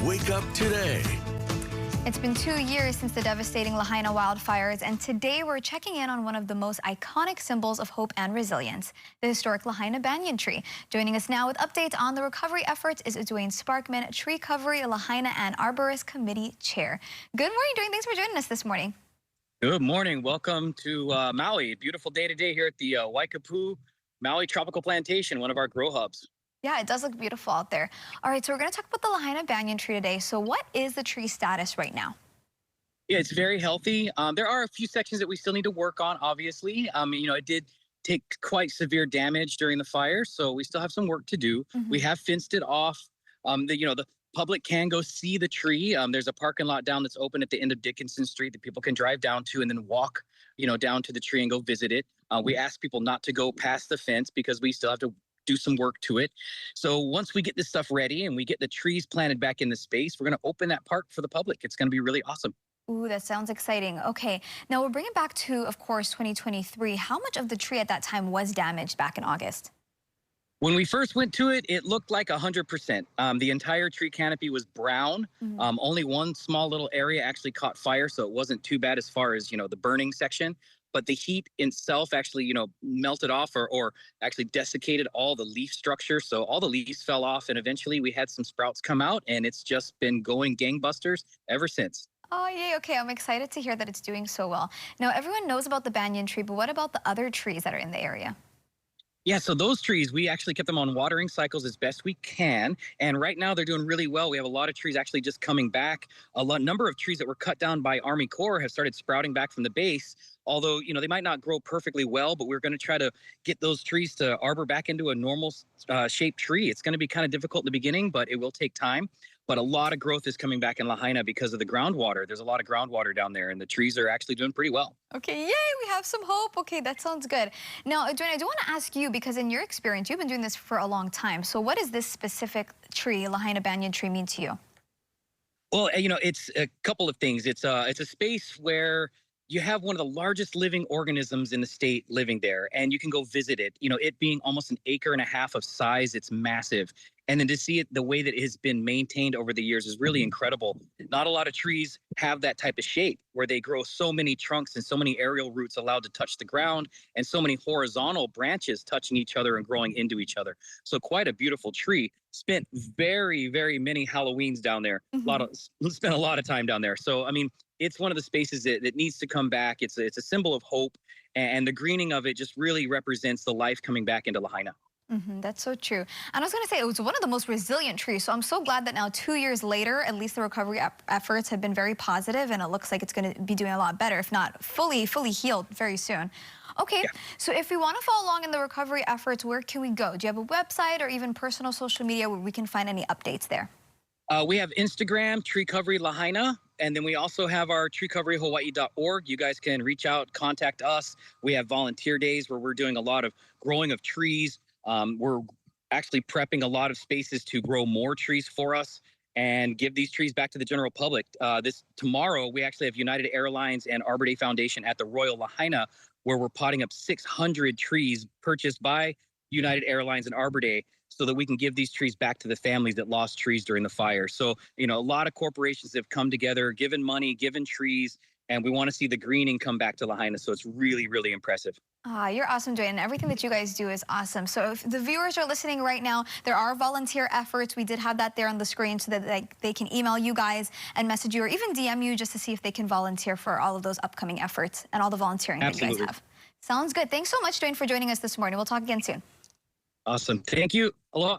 Wake Up Today. It's been 2 years since the devastating Lahaina wildfires, and today we're checking in on one of the most iconic symbols of hope and resilience, the historic Lahaina banyan tree. Joining us now with updates on the recovery efforts is Dwayne Sparkman, Tree Recovery Lahaina and Arborist Committee Chair. Good morning, Dwayne. Thanks for joining us this morning. Good morning. Welcome to Maui. Beautiful day today here at the Waikapu Maui Tropical Plantation, one of our grow hubs. Yeah, it does look beautiful out there. All right, so we're going to talk about the Lahaina banyan tree today. So what is the tree status right now? Yeah, it's very healthy. There are a few sections that we still need to work on, obviously. It did take quite severe damage during the fire, so we still have some work to do. We have fenced it off. The public can go see the tree. There's a parking lot down that's open at the end of Dickinson Street that people can drive down to and then walk, down to the tree and go visit it. We ask people not to go past the fence because we still have to do some work to it. So once we get this stuff ready and we get the trees planted back in the space, we're going to open that park for the public. It's going to be really awesome. Ooh, that sounds exciting. Okay, now we'll bring it back to, of course, 2023. How much of the tree at that time was damaged back in August? When we first went to it, it looked like 100%. The entire tree canopy was brown. Only one small little area actually caught fire, so it wasn't too bad as far as, the burning section. But the heat itself actually, melted off or actually desiccated all the leaf structure. So all the leaves fell off, and eventually we had some sprouts come out, and it's just been going gangbusters ever since. Oh, yay. Okay, I'm excited to hear that it's doing so well. Now, everyone knows about the banyan tree, but what about the other trees that are in the area? Yeah, so those trees, we actually kept them on watering cycles as best we can. And right now they're doing really well. We have a lot of trees actually just coming back. Number of trees that were cut down by Army Corps have started sprouting back from the base. Although, they might not grow perfectly well, but we're going to try to get those trees to arbor back into a normal shaped tree. It's going to be kind of difficult in the beginning, but it will take time. But a lot of growth is coming back in Lahaina because of the groundwater. There's a lot of groundwater down there, and the trees are actually doing pretty well. Okay, yay, we have some hope. Okay, that sounds good. Now, Dwayne, I do want to ask you, because in your experience, you've been doing this for a long time. So what does this specific tree, Lahaina banyan tree, mean to you? Well, it's a couple of things. It's a space where you have one of the largest living organisms in the state living there, and you can go visit it. It being almost 1.5 acres of size, it's massive. And then to see it the way that it has been maintained over the years is really incredible. Not a lot of trees have that type of shape where they grow so many trunks and so many aerial roots allowed to touch the ground and so many horizontal branches touching each other and growing into each other. So quite a beautiful tree. Spent very, very many Halloweens down there. Spent a lot of time down there. So, it's one of the spaces that needs to come back. It's a symbol of hope, and the greening of it just really represents the life coming back into Lahaina. That's so true. And I was going to say, it was one of the most resilient trees. So I'm so glad that now 2 years later, at least the recovery efforts have been very positive, and it looks like it's going to be doing a lot better, if not fully healed very soon. Okay, So if we want to follow along in the recovery efforts, where can we go? Do you have a website or even personal social media where we can find any updates there? We have Instagram, Tree Recovery Lahaina, and then we also have our treerecoveryhawaii.org. You guys can reach out, contact us. We have volunteer days where we're doing a lot of growing of trees. We're actually prepping a lot of spaces to grow more trees for us and give these trees back to the general public. Tomorrow, we actually have United Airlines and Arbor Day Foundation at the Royal Lahaina, where we're potting up 600 trees purchased by United Airlines and Arbor Day, so that we can give these trees back to the families that lost trees during the fire. So, a lot of corporations have come together, given money, given trees, and we want to see the greening come back to Lahaina. So it's really, really impressive. You're awesome, Dwayne. Everything that you guys do is awesome. So if the viewers are listening right now, there are volunteer efforts. We did have that there on the screen so that they can email you guys and message you or even DM you just to see if they can volunteer for all of those upcoming efforts and all the volunteering that you guys have. Sounds good. Thanks so much, Dwayne, for joining us this morning. We'll talk again soon. Awesome. Thank you. Aloha.